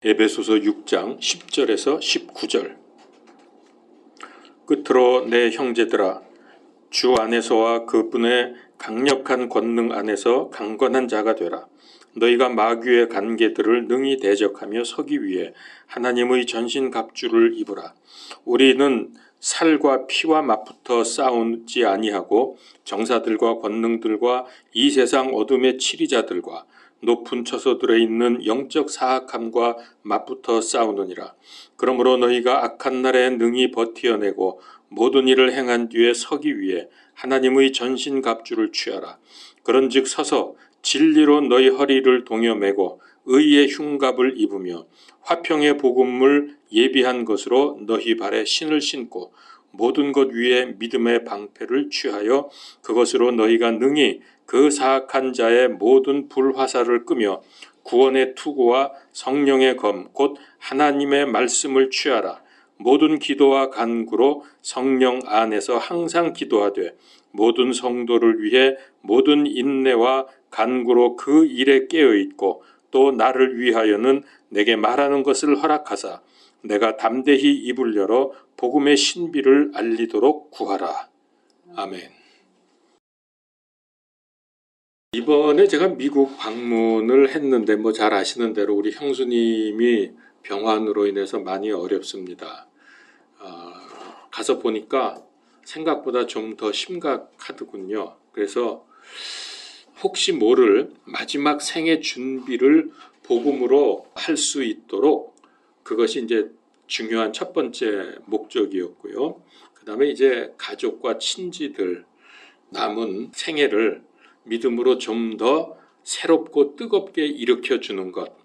에베소서 6장 10절에서 19절. 끝으로 내 형제들아, 주 안에서와 그분의 강력한 권능 안에서 강건한 자가 되라. 너희가 마귀의 관계들을 능히 대적하며 서기 위해 하나님의 전신갑주를 입으라. 우리는 살과 피와 맞붙어 싸우지 아니하고 정사들과 권능들과 이 세상 어둠의 치리자들과 높은 처소들에 있는 영적 사악함과 맞붙어 싸우느니라. 그러므로 너희가 악한 날에 능히 버티어내고 모든 일을 행한 뒤에 서기 위해 하나님의 전신갑주를 취하라. 그런즉 서서 진리로 너희 허리를 동여매고 의의 흉갑을 입으며 화평의 복음을 예비한 것으로 너희 발에 신을 신고 모든 것 위에 믿음의 방패를 취하여 그것으로 너희가 능히 그 사악한 자의 모든 불화살을 끄며 구원의 투구와 성령의 검 곧 하나님의 말씀을 취하라. 모든 기도와 간구로 성령 안에서 항상 기도하되 모든 성도를 위해 모든 인내와 간구로 그 일에 깨어있고 또 나를 위하여는 내게 말하는 것을 허락하사 내가 담대히 입을 열어 복음의 신비를 알리도록 구하라. 아멘. 이번에 제가 미국 방문을 했는데 잘 아시는 대로 우리 형수님이 병환으로 인해서 많이 어렵습니다. 가서 보니까 생각보다 좀 더 심각하더군요. 그래서 혹시 모를 마지막 생애 준비를 복음으로 할 수 있도록 그것이 이제 중요한 첫 번째 목적이었고요. 그 다음에 이제 가족과 친지들 남은 생애를 믿음으로 좀 더 새롭고 뜨겁게 일으켜주는 것.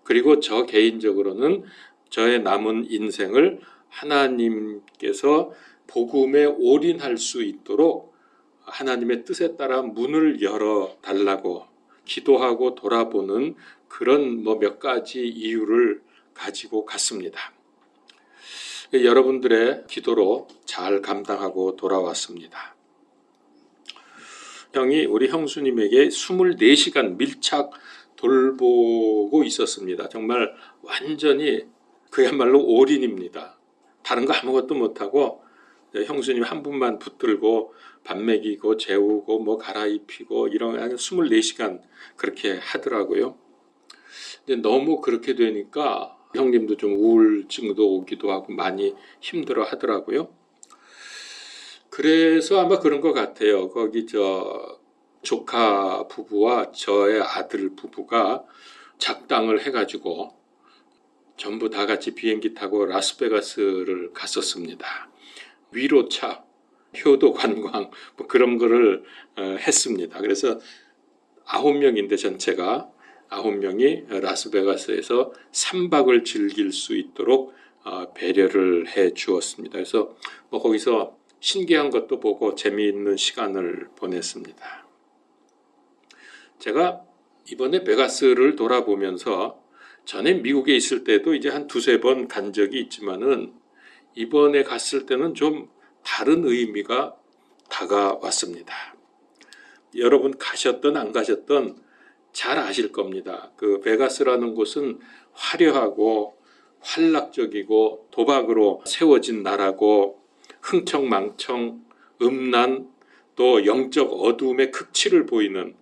그리고 저 개인적으로는 저의 남은 인생을 하나님께서 복음에 올인할 수 있도록 하나님의 뜻에 따라 문을 열어달라고 기도하고 돌아보는 그런 몇 가지 이유를 가지고 갔습니다. 여러분들의 기도로 잘 감당하고 돌아왔습니다. 형이 우리 형수님에게 24시간 밀착 돌보고 있었습니다. 정말 완전히 그야말로 올인입니다. 다른 거 아무것도 못하고 형수님 한 분만 붙들고 밥 먹이고 재우고 갈아입히고 이런 24시간 그렇게 하더라고요. 근데 너무 그렇게 되니까 형님도 좀 우울증도 오기도 하고 많이 힘들어 하더라고요. 그래서 아마 그런 것 같아요. 거기 조카 부부와 저의 아들 부부가 작당을 해가지고 전부 다 같이 비행기 타고 라스베가스를 갔었습니다. 위로차, 효도 관광 그런 거를 했습니다. 그래서 9명인데 전체가 9명이 라스베가스에서 3박을 즐길 수 있도록 배려를 해 주었습니다. 그래서 거기서 신기한 것도 보고 재미있는 시간을 보냈습니다. 제가 이번에 베가스를 돌아보면서 전에 미국에 있을 때도 이제 한 2-3번 간 적이 있지만은 이번에 갔을 때는 좀 다른 의미가 다가왔습니다. 여러분 가셨든 안 가셨든 잘 아실 겁니다. 그 베가스라는 곳은 화려하고 활락적이고 도박으로 세워진 나라고 흥청망청 음란 또 영적 어두움의 극치를 보이는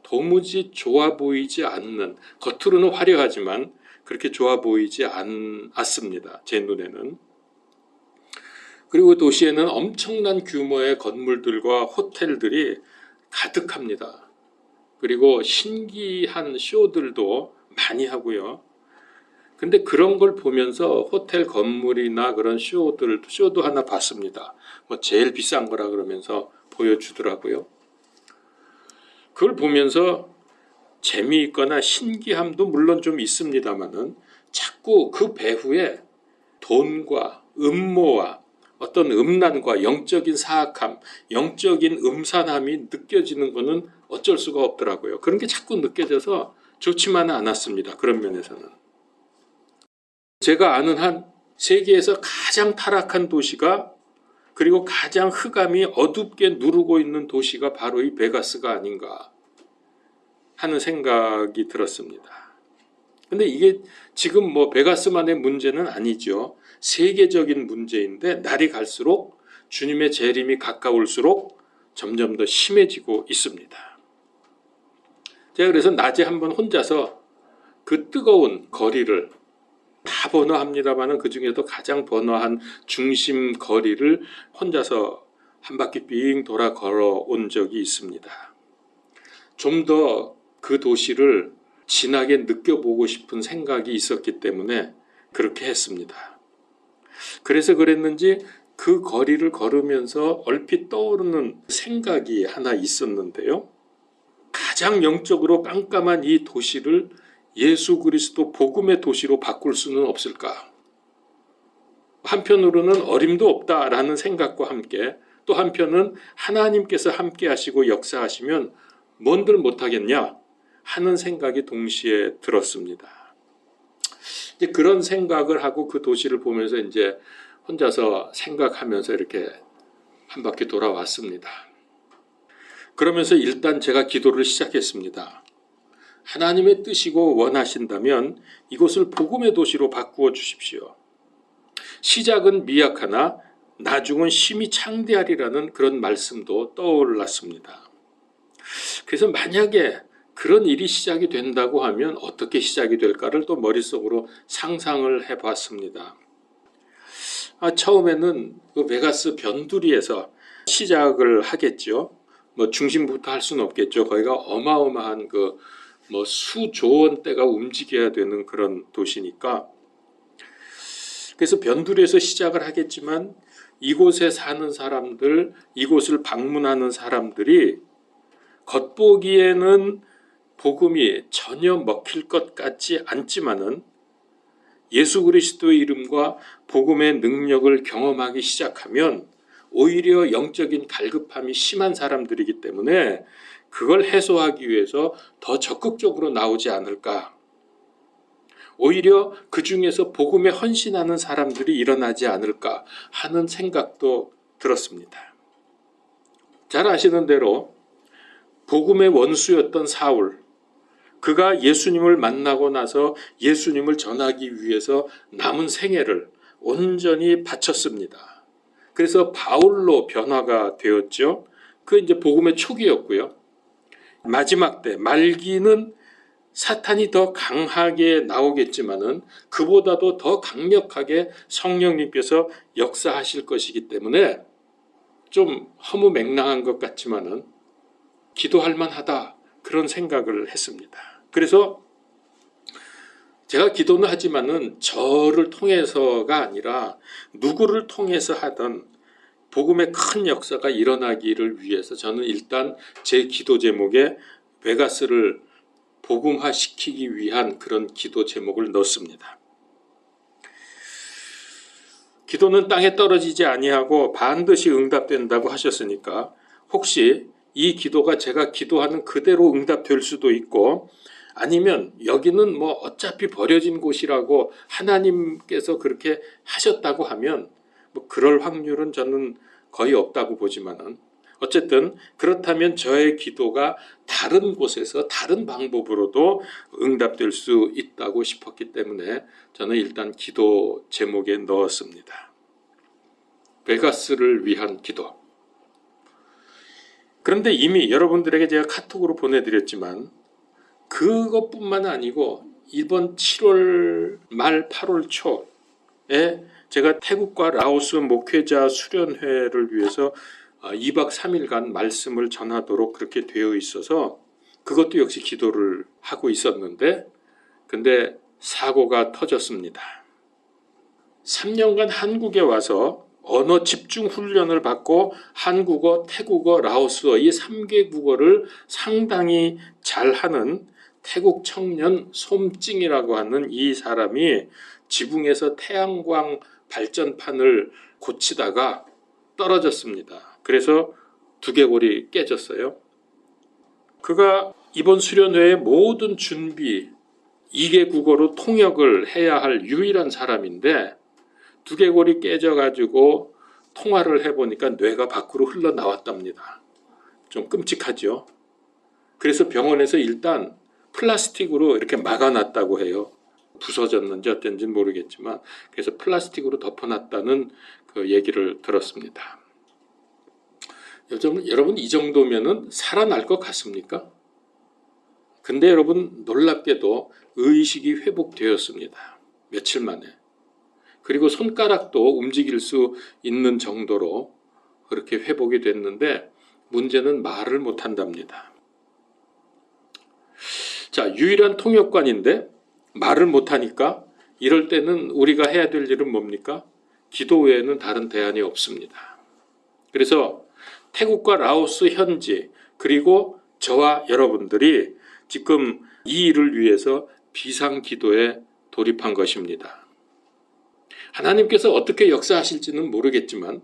도무지 좋아 보이지 않는 겉으로는 화려하지만 그렇게 좋아 보이지 않았습니다. 제 눈에는. 그리고 도시에는 엄청난 규모의 건물들과 호텔들이 가득합니다. 그리고 신기한 쇼들도 많이 하고요. 근데 그런 걸 보면서 호텔 건물이나 그런 쇼도 하나 봤습니다. 제일 비싼 거라 그러면서 보여주더라고요. 그걸 보면서 재미있거나 신기함도 물론 좀 있습니다만은 자꾸 그 배후에 돈과 음모와 어떤 음란과 영적인 사악함, 영적인 음산함이 느껴지는 것은 어쩔 수가 없더라고요. 그런 게 자꾸 느껴져서 좋지만은 않았습니다. 그런 면에서는. 제가 아는 한 세계에서 가장 타락한 도시가 그리고 가장 흑암이 어둡게 누르고 있는 도시가 바로 이 베가스가 아닌가 하는 생각이 들었습니다. 근데 이게 지금 뭐 베가스만의 문제는 아니죠. 세계적인 문제인데 날이 갈수록 주님의 재림이 가까울수록 점점 더 심해지고 있습니다. 제가 그래서 낮에 한번 혼자서 그 뜨거운 거리를 다 번화합니다만 그 중에도 가장 번화한 중심 거리를 혼자서 한 바퀴 빙 돌아 걸어온 적이 있습니다. 좀 더 그 도시를 진하게 느껴보고 싶은 생각이 있었기 때문에 그렇게 했습니다. 그래서 그랬는지 그 거리를 걸으면서 얼핏 떠오르는 생각이 하나 있었는데요. 가장 영적으로 깜깜한 이 도시를 예수 그리스도 복음의 도시로 바꿀 수는 없을까? 한편으로는 어림도 없다라는 생각과 함께 또 한편은 하나님께서 함께 하시고 역사하시면 뭔들 못하겠냐 하는 생각이 동시에 들었습니다. 이제 그런 생각을 하고 그 도시를 보면서 이제 혼자서 생각하면서 이렇게 한 바퀴 돌아왔습니다. 그러면서 일단 제가 기도를 시작했습니다. 하나님의 뜻이고 원하신다면 이곳을 복음의 도시로 바꾸어 주십시오. 시작은 미약하나 나중은 심히 창대하리라는 그런 말씀도 떠올랐습니다. 그래서 만약에 그런 일이 시작이 된다고 하면 어떻게 시작이 될까를 또 머릿속으로 상상을 해봤습니다. 처음에는 그 베가스 변두리에서 시작을 하겠죠. 뭐 중심부터 할 수는 없겠죠. 거기가 어마어마한 그 뭐 수조 원대가 움직여야 되는 그런 도시니까. 그래서 변두리에서 시작을 하겠지만 이곳에 사는 사람들, 이곳을 방문하는 사람들이 겉보기에는 복음이 전혀 먹힐 것 같지 않지만은 예수 그리스도의 이름과 복음의 능력을 경험하기 시작하면 오히려 영적인 갈급함이 심한 사람들이기 때문에 그걸 해소하기 위해서 더 적극적으로 나오지 않을까. 오히려 그 중에서 복음에 헌신하는 사람들이 일어나지 않을까 하는 생각도 들었습니다. 잘 아시는 대로 복음의 원수였던 사울, 그가 예수님을 만나고 나서 예수님을 전하기 위해서 남은 생애를 온전히 바쳤습니다. 그래서 바울로 변화가 되었죠. 그 이제 복음의 초기였고요. 마지막 때 말기는 사탄이 더 강하게 나오겠지만은 그보다도 더 강력하게 성령님께서 역사하실 것이기 때문에 좀 허무맹랑한 것 같지만은 기도할 만하다 그런 생각을 했습니다. 그래서 제가 기도는 하지만은 저를 통해서가 아니라 누구를 통해서 하던 복음의 큰 역사가 일어나기를 위해서 저는 일단 제 기도 제목에 베가스를 복음화시키기 위한 그런 기도 제목을 넣습니다. 기도는 땅에 떨어지지 아니하고 반드시 응답된다고 하셨으니까 혹시 이 기도가 제가 기도하는 그대로 응답될 수도 있고 아니면 여기는 뭐 어차피 버려진 곳이라고 하나님께서 그렇게 하셨다고 하면 뭐 그럴 확률은 저는 거의 없다고 보지만은 어쨌든 그렇다면 저의 기도가 다른 곳에서 다른 방법으로도 응답될 수 있다고 싶었기 때문에 저는 일단 기도 제목에 넣었습니다. 베가스를 위한 기도. 그런데 이미 여러분들에게 제가 카톡으로 보내드렸지만 그것뿐만 아니고 이번 7월 말 8월 초에 제가 태국과 라오스 목회자 수련회를 위해서 2박 3일간 말씀을 전하도록 그렇게 되어 있어서 그것도 역시 기도를 하고 있었는데 근데 사고가 터졌습니다. 3년간 한국에 와서 언어 집중 훈련을 받고 한국어, 태국어, 라오스어 이 3개 국어를 상당히 잘하는 태국 청년 솜찡이라고 하는 이 사람이 지붕에서 태양광 발전판을 고치다가 떨어졌습니다. 그래서 두개골이 깨졌어요. 그가 이번 수련회의 모든 준비, 2개 국어로 통역을 해야 할 유일한 사람인데 두개골이 깨져가지고 통화를 해보니까 뇌가 밖으로 흘러나왔답니다. 좀 끔찍하죠. 그래서 병원에서 일단 플라스틱으로 이렇게 막아놨다고 해요. 부서졌는지 어땠는지는 모르겠지만 그래서 플라스틱으로 덮어놨다는 그 얘기를 들었습니다. 여러분 이 정도면은 살아날 것 같습니까? 근데 여러분 놀랍게도 의식이 회복되었습니다. 며칠 만에. 그리고 손가락도 움직일 수 있는 정도로 그렇게 회복이 됐는데 문제는 말을 못한답니다. 자, 유일한 통역관인데 말을 못하니까 이럴 때는 우리가 해야 될 일은 뭡니까? 기도 외에는 다른 대안이 없습니다. 그래서 태국과 라오스 현지 그리고 저와 여러분들이 지금 이 일을 위해서 비상기도에 돌입한 것입니다. 하나님께서 어떻게 역사하실지는 모르겠지만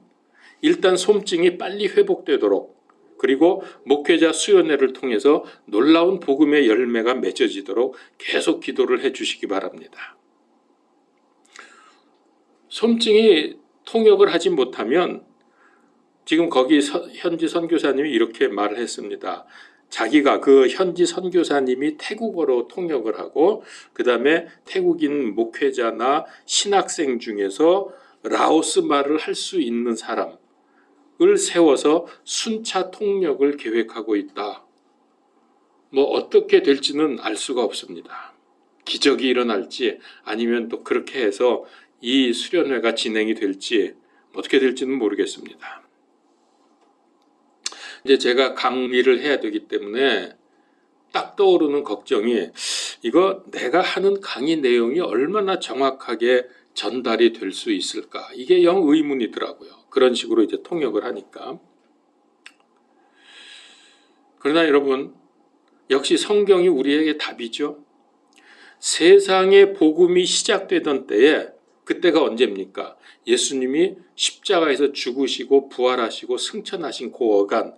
일단 솜증이 빨리 회복되도록 그리고 목회자 수련회를 통해서 놀라운 복음의 열매가 맺어지도록 계속 기도를 해주시기 바랍니다. 솜증이 통역을 하지 못하면 지금 거기 현지 선교사님이 이렇게 말을 했습니다. 자기가 그 현지 선교사님이 태국어로 통역을 하고 그 다음에 태국인 목회자나 신학생 중에서 라오스 말을 할 수 있는 사람을 세워서 순차 통역을 계획하고 있다. 뭐 어떻게 될지는 알 수가 없습니다. 기적이 일어날지 아니면 또 그렇게 해서 이 수련회가 진행이 될지 어떻게 될지는 모르겠습니다. 이제 제가 강의를 해야 되기 때문에 딱 떠오르는 걱정이 이거 내가 하는 강의 내용이 얼마나 정확하게 전달이 될 수 있을까? 이게 영 의문이더라고요. 그런 식으로 이제 통역을 하니까. 그러나 여러분, 역시 성경이 우리에게 답이죠. 세상의 복음이 시작되던 때에 그때가 언제입니까? 예수님이 십자가에서 죽으시고 부활하시고 승천하신 그 어간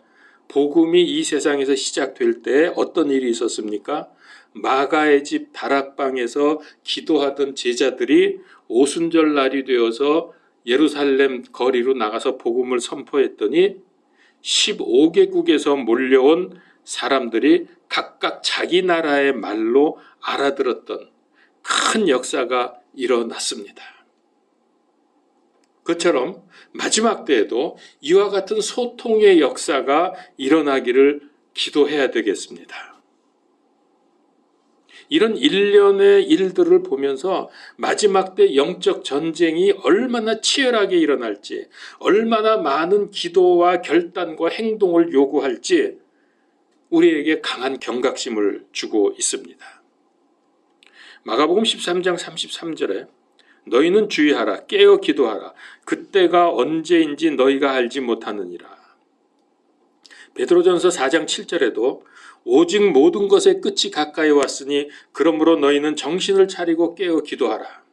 복음이 이 세상에서 시작될 때 어떤 일이 있었습니까? 마가의 집 다락방에서 기도하던 제자들이 오순절 날이 되어서 예루살렘 거리로 나가서 복음을 선포했더니 15개국에서 몰려온 사람들이 각각 자기 나라의 말로 알아들었던 큰 역사가 일어났습니다. 그처럼 마지막 때에도 이와 같은 소통의 역사가 일어나기를 기도해야 되겠습니다. 이런 일련의 일들을 보면서 마지막 때 영적 전쟁이 얼마나 치열하게 일어날지, 얼마나 많은 기도와 결단과 행동을 요구할지 우리에게 강한 경각심을 주고 있습니다. 마가복음 13장 33절에 너희는 주의하라, 깨어 기도하라. 그때가 언제인지 너희가 알지 못하느니라. 베드로전서 4장 7절에도 오직 모든 것의 끝이 가까이 왔으니 그러므로 너희는 정신을 차리고 깨어 기도하라.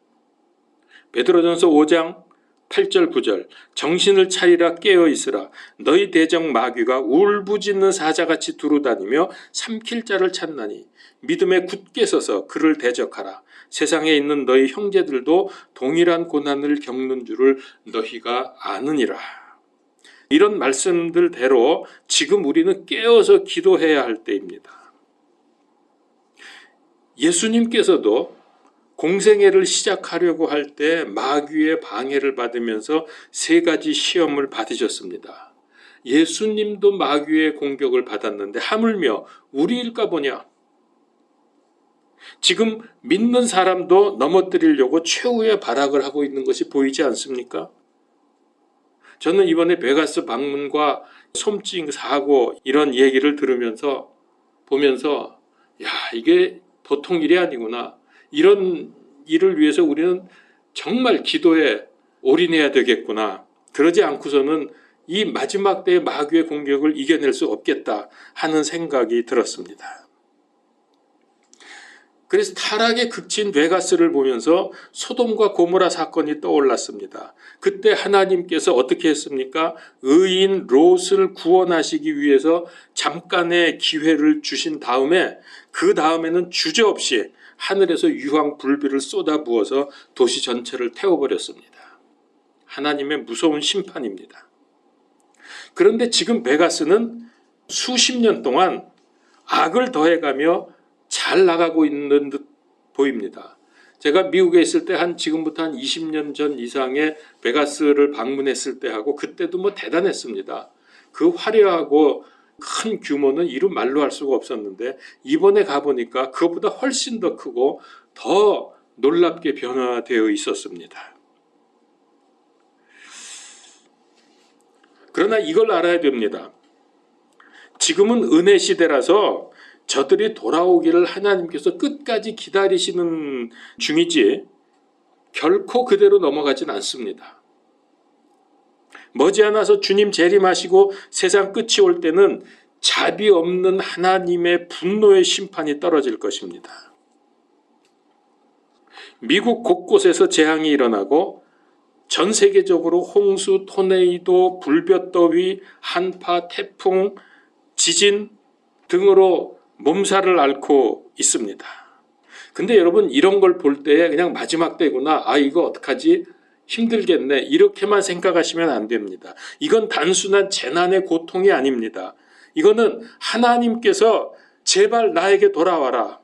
베드로전서 5장 8절 9절 정신을 차리라 깨어 있으라. 너희 대적 마귀가 울부짖는 사자같이 두루다니며 삼킬 자를 찾나니 믿음에 굳게 서서 그를 대적하라. 세상에 있는 너희 형제들도 동일한 고난을 겪는 줄을 너희가 아느니라. 이런 말씀들대로 지금 우리는 깨어서 기도해야 할 때입니다. 예수님께서도 공생애를 시작하려고 할 때 마귀의 방해를 받으면서 3가지 시험을 받으셨습니다. 예수님도 마귀의 공격을 받았는데 하물며 우리일까 보냐? 지금 믿는 사람도 넘어뜨리려고 최후의 발악을 하고 있는 것이 보이지 않습니까? 저는 이번에 베가스 방문과 솜찡 사고 이런 얘기를 들으면서 보면서 이게 보통 일이 아니구나. 이런 일을 위해서 우리는 정말 기도에 올인해야 되겠구나. 그러지 않고서는 이 마지막 때의 마귀의 공격을 이겨낼 수 없겠다 하는 생각이 들었습니다. 그래서 타락의 극치인 베가스를 보면서 소돔과 고모라 사건이 떠올랐습니다. 그때 하나님께서 어떻게 했습니까? 의인 롯을 구원하시기 위해서 잠깐의 기회를 주신 다음에 그 다음에는 주저없이 하늘에서 유황 불비를 쏟아부어서 도시 전체를 태워버렸습니다. 하나님의 무서운 심판입니다. 그런데 지금 베가스는 수십 년 동안 악을 더해가며 잘 나가고 있는 듯 보입니다. 제가 미국에 있을 때 지금부터 한 20년 전 이상의 베가스를 방문했을 때하고 그때도 뭐 대단했습니다. 그 화려하고 큰 규모는 이루 말로 할 수가 없었는데 이번에 가보니까 그것보다 훨씬 더 크고 더 놀랍게 변화되어 있었습니다. 그러나 이걸 알아야 됩니다. 지금은 은혜 시대라서 저들이 돌아오기를 하나님께서 끝까지 기다리시는 중이지 결코 그대로 넘어가진 않습니다. 머지않아서 주님 재림하시고 세상 끝이 올 때는 자비 없는 하나님의 분노의 심판이 떨어질 것입니다. 미국 곳곳에서 재앙이 일어나고 전 세계적으로 홍수, 토네이도, 불볕더위, 한파, 태풍, 지진 등으로 몸살을 앓고 있습니다. 근데 여러분 이런 걸 볼 때 그냥 마지막 때구나, 이거 어떡하지? 힘들겠네, 이렇게만 생각하시면 안 됩니다. 이건 단순한 재난의 고통이 아닙니다. 이거는 하나님께서 제발 나에게 돌아와라,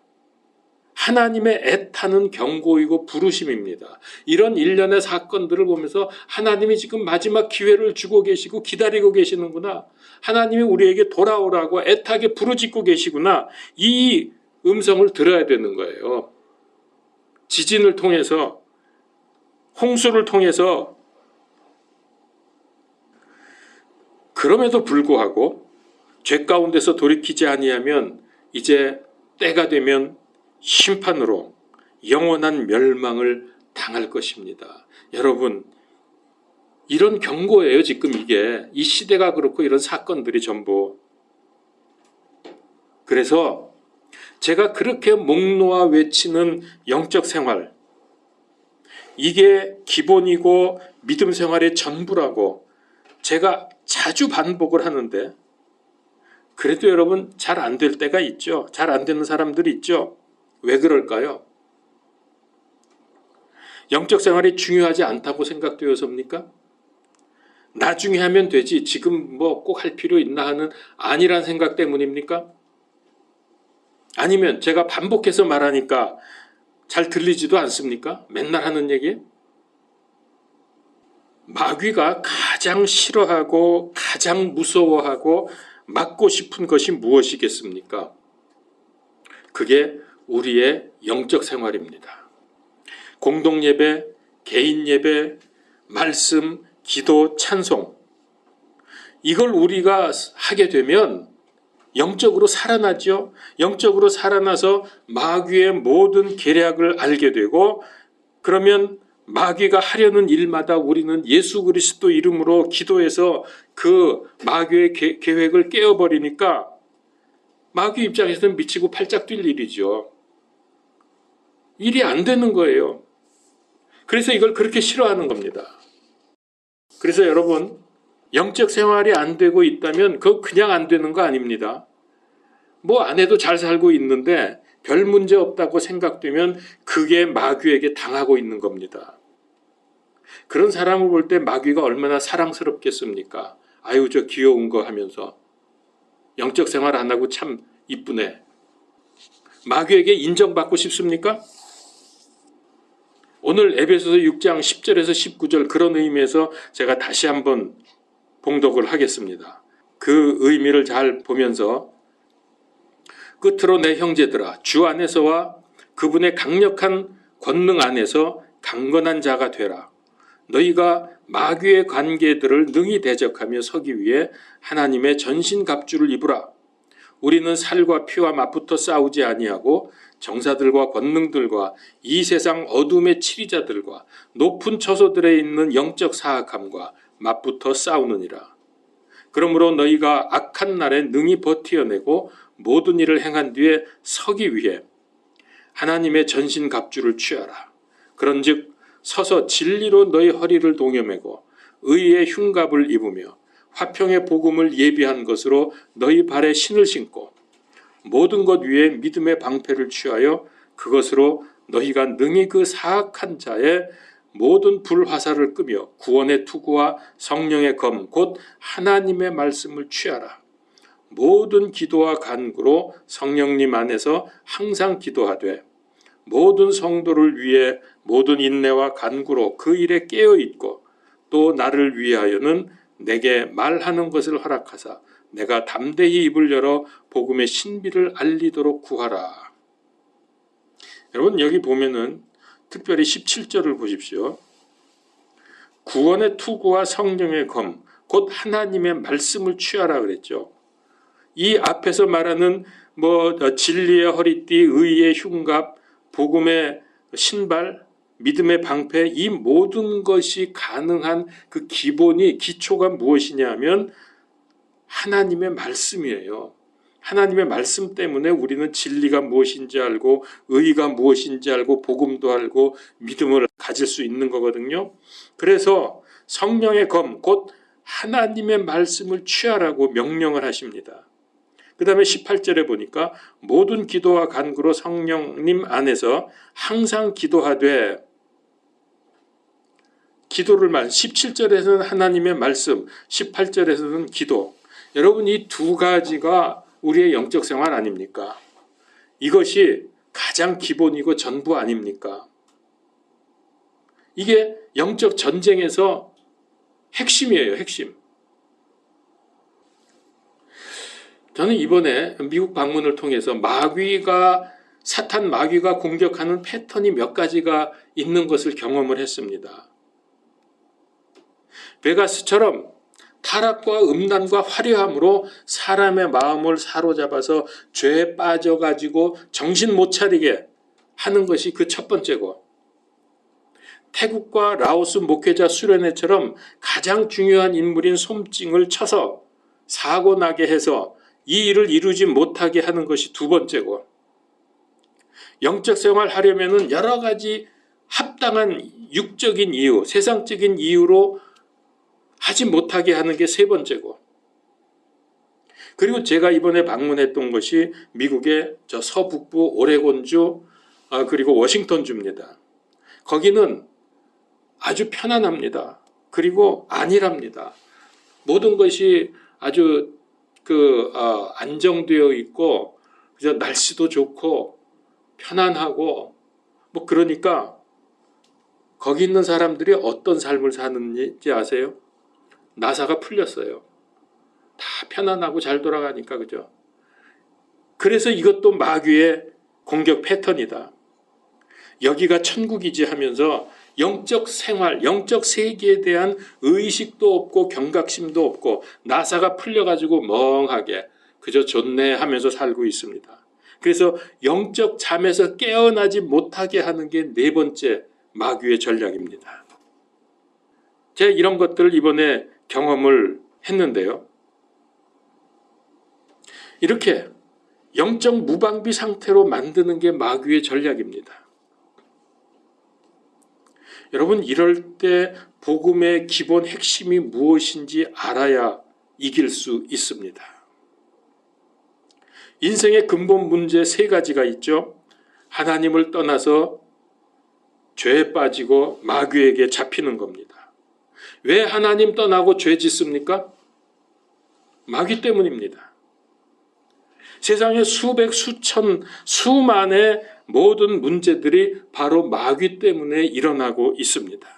하나님의 애타는 경고이고 부르심입니다. 이런 일련의 사건들을 보면서 하나님이 지금 마지막 기회를 주고 계시고 기다리고 계시는구나, 하나님이 우리에게 돌아오라고 애타게 부르짖고 계시구나, 이 음성을 들어야 되는 거예요. 지진을 통해서, 홍수를 통해서. 그럼에도 불구하고 죄 가운데서 돌이키지 아니하면 이제 때가 되면 심판으로 영원한 멸망을 당할 것입니다. 여러분, 이런 경고예요. 지금 이게 이 시대가 그렇고 이런 사건들이 전부. 그래서 제가 그렇게 목 놓아 외치는 영적 생활, 이게 기본이고 믿음 생활의 전부라고 제가 자주 반복을 하는데, 그래도 여러분 잘 안 될 때가 있죠. 잘 안 되는 사람들이 있죠. 왜 그럴까요? 영적 생활이 중요하지 않다고 생각되어서입니까? 나중에 하면 되지, 지금 뭐 꼭 할 필요 있나 하는 아니란 생각 때문입니까? 아니면 제가 반복해서 말하니까 잘 들리지도 않습니까? 맨날 하는 얘기? 마귀가 가장 싫어하고 가장 무서워하고 막고 싶은 것이 무엇이겠습니까? 그게 우리의 영적 생활입니다. 공동예배, 개인예배, 말씀, 기도, 찬송, 이걸 우리가 하게 되면 영적으로 살아나죠. 영적으로 살아나서 마귀의 모든 계략을 알게 되고, 그러면 마귀가 하려는 일마다 우리는 예수 그리스도 이름으로 기도해서 그 마귀의 계획을 깨어버리니까 마귀 입장에서는 미치고 팔짝 뛸 일이죠. 일이 안 되는 거예요. 그래서 이걸 그렇게 싫어하는 겁니다. 그래서 여러분, 영적 생활이 안 되고 있다면 그거 그냥 안 되는 거 아닙니다. 뭐 안 해도 잘 살고 있는데 별 문제 없다고 생각되면 그게 마귀에게 당하고 있는 겁니다. 그런 사람을 볼 때 마귀가 얼마나 사랑스럽겠습니까? 아유, 저 귀여운 거 하면서 영적 생활 안 하고 참 이쁘네. 마귀에게 인정받고 싶습니까? 오늘 에베소서 6장 10절에서 19절 그런 의미에서 제가 다시 한번 봉독을 하겠습니다. 그 의미를 잘 보면서, 끝으로 내 형제들아, 주 안에서와 그분의 강력한 권능 안에서 강건한 자가 되라. 너희가 마귀의 관계들을 능히 대적하며 서기 위해 하나님의 전신갑주를 입으라. 우리는 살과 피와 맞붙어 싸우지 아니하고 정사들과 권능들과 이 세상 어둠의 치리자들과 높은 처소들에 있는 영적 사악함과 맞붙어 싸우느니라. 그러므로 너희가 악한 날에 능히 버티어내고 모든 일을 행한 뒤에 서기 위해 하나님의 전신갑주를 취하라. 그런즉 서서 진리로 너희 허리를 동여매고 의의 흉갑을 입으며 화평의 복음을 예비한 것으로 너희 발에 신을 신고 모든 것 위에 믿음의 방패를 취하여 그것으로 너희가 능히 그 사악한 자의 모든 불화살을 끄며 구원의 투구와 성령의 검 곧 하나님의 말씀을 취하라. 모든 기도와 간구로 성령님 안에서 항상 기도하되 모든 성도를 위해 모든 인내와 간구로 그 일에 깨어 있고 또 나를 위하여는 내게 말하는 것을 허락하사 내가 담대히 입을 열어 복음의 신비를 알리도록 구하라. 여러분 여기 보면은 특별히 17절을 보십시오. 구원의 투구와 성령의 검, 곧 하나님의 말씀을 취하라 그랬죠. 이 앞에서 말하는 진리의 허리띠, 의의 흉갑, 복음의 신발, 믿음의 방패, 이 모든 것이 가능한 그 기초가 무엇이냐 하면 하나님의 말씀이에요. 하나님의 말씀 때문에 우리는 진리가 무엇인지 알고 의가 무엇인지 알고 복음도 알고 믿음을 가질 수 있는 거거든요. 그래서 성령의 검, 곧 하나님의 말씀을 취하라고 명령을 하십니다. 그 다음에 18절에 보니까 모든 기도와 간구로 성령님 안에서 항상 기도하되, 기도를 17절에서는 하나님의 말씀, 18절에서는 기도. 여러분 이 두 가지가 우리의 영적 생활 아닙니까? 이것이 가장 기본이고 전부 아닙니까? 이게 영적 전쟁에서 핵심이에요, 핵심. 저는 이번에 미국 방문을 통해서 사탄 마귀가 공격하는 패턴이 몇 가지가 있는 것을 경험을 했습니다. 베가스처럼 타락과 음란과 화려함으로 사람의 마음을 사로잡아서 죄에 빠져가지고 정신 못 차리게 하는 것이 그 첫 번째고, 태국과 라오스 목회자 수련회처럼 가장 중요한 인물인 솜찡을 쳐서 사고 나게 해서 이 일을 이루지 못하게 하는 것이 두 번째고, 영적 생활 하려면은 여러 가지 합당한 육적인 이유, 세상적인 이유로 하지 못하게 하는 게 세 번째고, 그리고 제가 이번에 방문했던 것이 미국의 저 서북부 오레곤주 그리고 워싱턴주입니다. 거기는 아주 편안합니다. 그리고 안일합니다. 모든 것이 아주 안정되어 있고 날씨도 좋고 편안하고 그러니까 거기 있는 사람들이 어떤 삶을 사는지 아세요? 나사가 풀렸어요. 다 편안하고 잘 돌아가니까, 그죠? 그래서 이것도 마귀의 공격 패턴이다. 여기가 천국이지 하면서 영적 생활, 영적 세계에 대한 의식도 없고 경각심도 없고 나사가 풀려가지고 멍하게 그저 좋네 하면서 살고 있습니다. 그래서 영적 잠에서 깨어나지 못하게 하는 게 네 번째 마귀의 전략입니다. 제가 이런 것들을 이번에 경험을 했는데요. 이렇게 영적 무방비 상태로 만드는 게 마귀의 전략입니다. 여러분 이럴 때 복음의 기본 핵심이 무엇인지 알아야 이길 수 있습니다. 인생의 근본 문제 세 가지가 있죠. 하나님을 떠나서 죄에 빠지고 마귀에게 잡히는 겁니다. 왜 하나님 떠나고 죄 짓습니까? 마귀 때문입니다. 세상에 수백, 수천, 수만의 모든 문제들이 바로 마귀 때문에 일어나고 있습니다.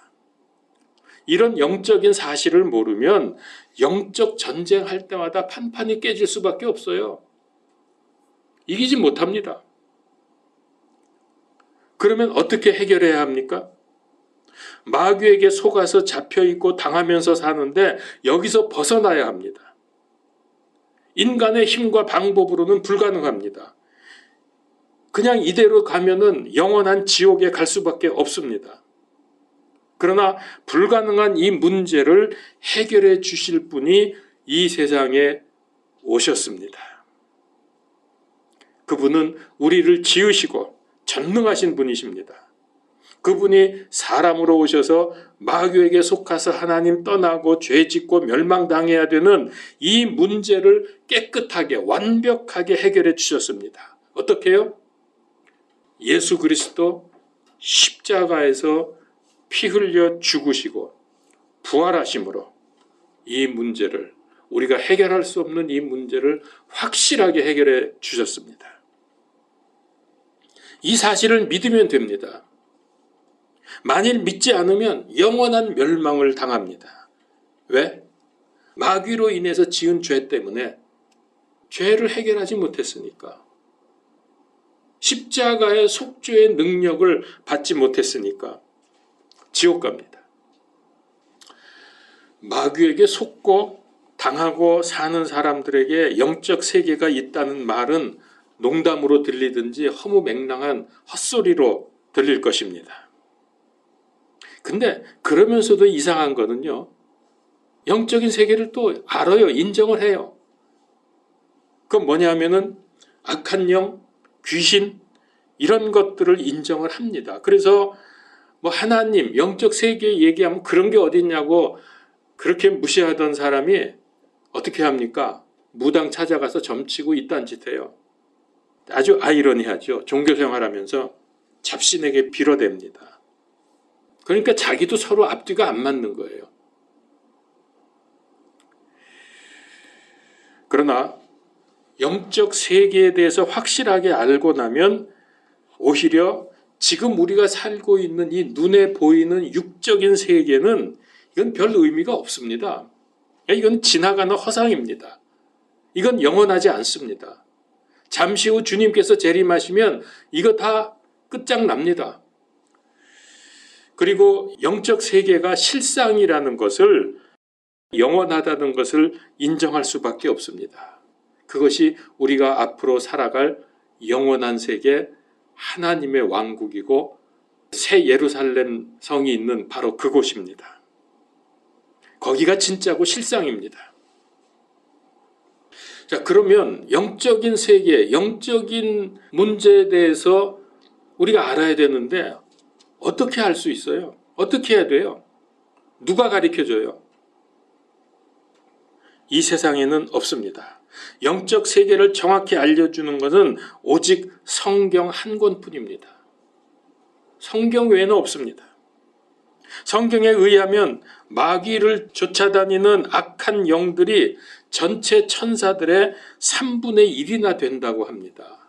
이런 영적인 사실을 모르면 영적 전쟁할 때마다 판판이 깨질 수밖에 없어요. 이기지 못합니다. 그러면 어떻게 해결해야 합니까? 마귀에게 속아서 잡혀있고 당하면서 사는데 여기서 벗어나야 합니다. 인간의 힘과 방법으로는 불가능합니다. 그냥 이대로 가면은 영원한 지옥에 갈 수밖에 없습니다. 그러나 불가능한 이 문제를 해결해 주실 분이 이 세상에 오셨습니다. 그분은 우리를 지으시고 전능하신 분이십니다. 그분이 사람으로 오셔서 마귀에게 속아서 하나님 떠나고 죄짓고 멸망당해야 되는 이 문제를 깨끗하게 완벽하게 해결해 주셨습니다. 어떻게 해요? 예수 그리스도 십자가에서 피 흘려 죽으시고 부활하심으로 이 문제를, 우리가 해결할 수 없는 이 문제를 확실하게 해결해 주셨습니다. 이 사실을 믿으면 됩니다. 만일 믿지 않으면 영원한 멸망을 당합니다. 왜? 마귀로 인해서 지은 죄 때문에 죄를 해결하지 못했으니까. 십자가의 속죄의 능력을 받지 못했으니까 지옥 갑니다. 마귀에게 속고 당하고 사는 사람들에게 영적 세계가 있다는 말은 농담으로 들리든지 허무맹랑한 헛소리로 들릴 것입니다. 근데 그러면서도 이상한 거는요, 영적인 세계를 또 알아요. 인정을 해요. 그건 뭐냐면은 악한 영, 귀신 이런 것들을 인정을 합니다. 그래서 뭐 하나님, 영적 세계 얘기하면 그런 게 어딨냐고 그렇게 무시하던 사람이 어떻게 합니까? 무당 찾아가서 점치고 이딴 짓 해요. 아주 아이러니하죠. 종교생활하면서 잡신에게 빌어댑니다. 그러니까 자기도 서로 앞뒤가 안 맞는 거예요. 그러나 영적 세계에 대해서 확실하게 알고 나면 오히려 지금 우리가 살고 있는 이 눈에 보이는 육적인 세계는 이건 별 의미가 없습니다. 이건 지나가는 허상입니다. 이건 영원하지 않습니다. 잠시 후 주님께서 재림하시면 이거 다 끝장납니다. 그리고 영적 세계가 실상이라는 것을, 영원하다는 것을 인정할 수밖에 없습니다. 그것이 우리가 앞으로 살아갈 영원한 세계, 하나님의 왕국이고 새 예루살렘 성이 있는 바로 그곳입니다. 거기가 진짜고 실상입니다. 자, 그러면 영적인 세계, 영적인 문제에 대해서 우리가 알아야 되는데 어떻게 알 수 있어요? 어떻게 해야 돼요? 누가 가르쳐줘요? 이 세상에는 없습니다. 영적 세계를 정확히 알려주는 것은 오직 성경 한 권뿐입니다. 성경 외에는 없습니다. 성경에 의하면 마귀를 쫓아다니는 악한 영들이 전체 천사들의 3분의 1이나 된다고 합니다.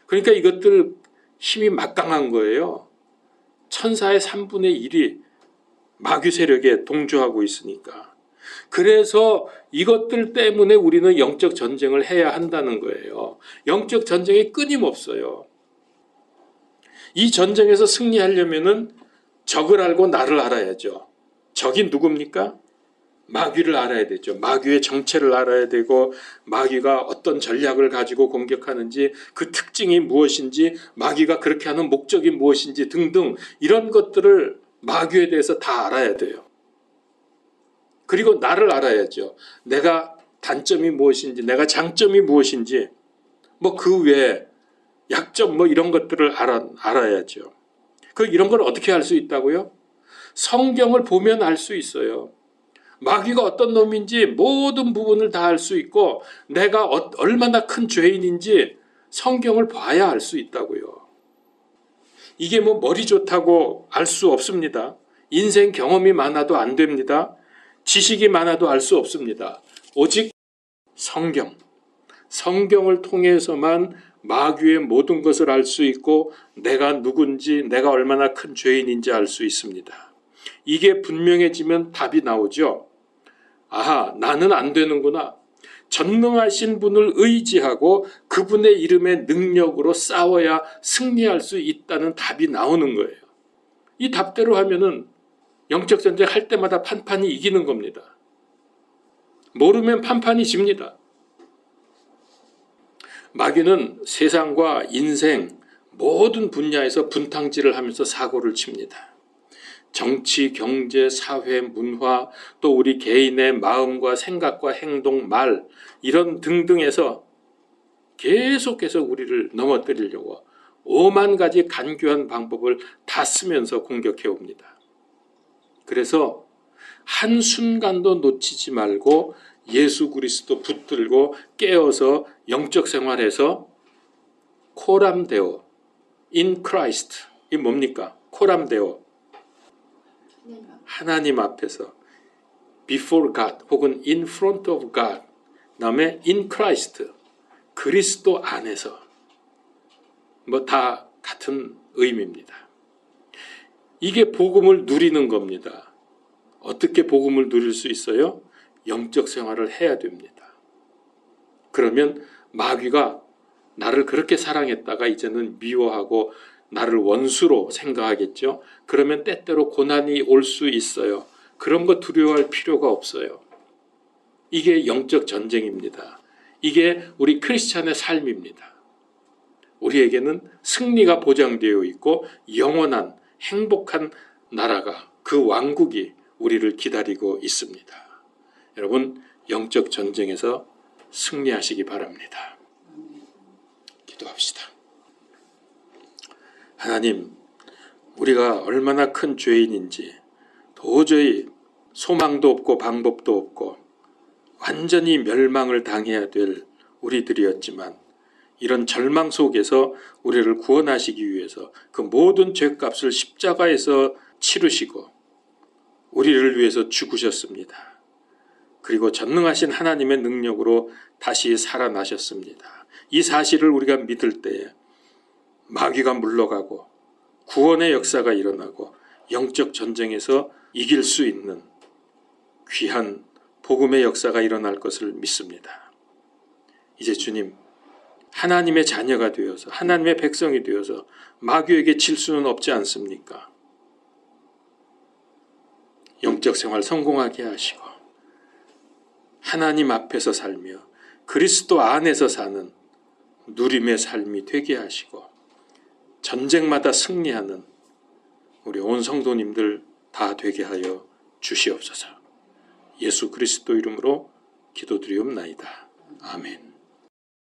그러니까 이것들 힘이 막강한 거예요. 천사의 3분의 1이 마귀 세력에 동조하고 있으니까. 그래서 이것들 때문에 우리는 영적 전쟁을 해야 한다는 거예요. 영적 전쟁이 끊임없어요. 이 전쟁에서 승리하려면은 적을 알고 나를 알아야죠. 적이 누굽니까? 마귀를 알아야 되죠. 마귀의 정체를 알아야 되고, 마귀가 어떤 전략을 가지고 공격하는지, 그 특징이 무엇인지, 마귀가 그렇게 하는 목적이 무엇인지 등등 이런 것들을 마귀에 대해서 다 알아야 돼요. 그리고 나를 알아야죠. 내가 단점이 무엇인지, 내가 장점이 무엇인지, 뭐 그 외에 약점 뭐 이런 것들을 알아야죠. 이런 걸 어떻게 알 수 있다고요? 성경을 보면 알 수 있어요. 마귀가 어떤 놈인지 모든 부분을 다 알 수 있고, 내가 얼마나 큰 죄인인지 성경을 봐야 알 수 있다고요. 이게 뭐 머리 좋다고 알 수 없습니다. 인생 경험이 많아도 안 됩니다. 지식이 많아도 알 수 없습니다. 오직 성경을 통해서만 마귀의 모든 것을 알 수 있고, 내가 누군지, 내가 얼마나 큰 죄인인지 알 수 있습니다. 이게 분명해지면 답이 나오죠. 아하, 나는 안 되는구나. 전능하신 분을 의지하고 그분의 이름의 능력으로 싸워야 승리할 수 있다는 답이 나오는 거예요. 이 답대로 하면은 영적 전쟁 할 때마다 판판이 이기는 겁니다. 모르면 판판이 집니다. 마귀는 세상과 인생 모든 분야에서 분탕질을 하면서 사고를 칩니다. 정치, 경제, 사회, 문화, 또 우리 개인의 마음과 생각과 행동, 말 이런 등등에서 계속해서 우리를 넘어뜨리려고 오만 가지 간교한 방법을 다 쓰면서 공격해 옵니다. 그래서 한순간도 놓치지 말고 예수 그리스도 붙들고 깨어서 영적 생활에서 코람데오, in Christ, 이 뭡니까? 코람데오, 하나님 앞에서 before God 혹은 in front of God, 다음에 in Christ, 그리스도 안에서 뭐 다 같은 의미입니다. 이게 복음을 누리는 겁니다. 어떻게 복음을 누릴 수 있어요? 영적 생활을 해야 됩니다. 그러면 마귀가 나를 그렇게 사랑했다가 이제는 미워하고 나를 원수로 생각하겠죠. 그러면 때때로 고난이 올 수 있어요. 그런 거 두려워할 필요가 없어요. 이게 영적 전쟁입니다. 이게 우리 크리스찬의 삶입니다. 우리에게는 승리가 보장되어 있고 영원한 행복한 나라가, 그 왕국이 우리를 기다리고 있습니다. 여러분, 영적 전쟁에서 승리하시기 바랍니다. 기도합시다. 하나님, 우리가 얼마나 큰 죄인인지 도저히 소망도 없고 방법도 없고 완전히 멸망을 당해야 될 우리들이었지만 이런 절망 속에서 우리를 구원하시기 위해서 그 모든 죄값을 십자가에서 치르시고 우리를 위해서 죽으셨습니다. 그리고 전능하신 하나님의 능력으로 다시 살아나셨습니다. 이 사실을 우리가 믿을 때에 마귀가 물러가고 구원의 역사가 일어나고 영적 전쟁에서 이길 수 있는 귀한 복음의 역사가 일어날 것을 믿습니다. 이제 주님, 하나님의 자녀가 되어서 하나님의 백성이 되어서 마귀에게 질 수는 없지 않습니까? 영적 생활 성공하게 하시고 하나님 앞에서 살며 그리스도 안에서 사는 누림의 삶이 되게 하시고 전쟁마다 승리하는 우리 온 성도님들 다 되게 하여 주시옵소서. 예수 그리스도 이름으로 기도드리옵나이다. 아멘.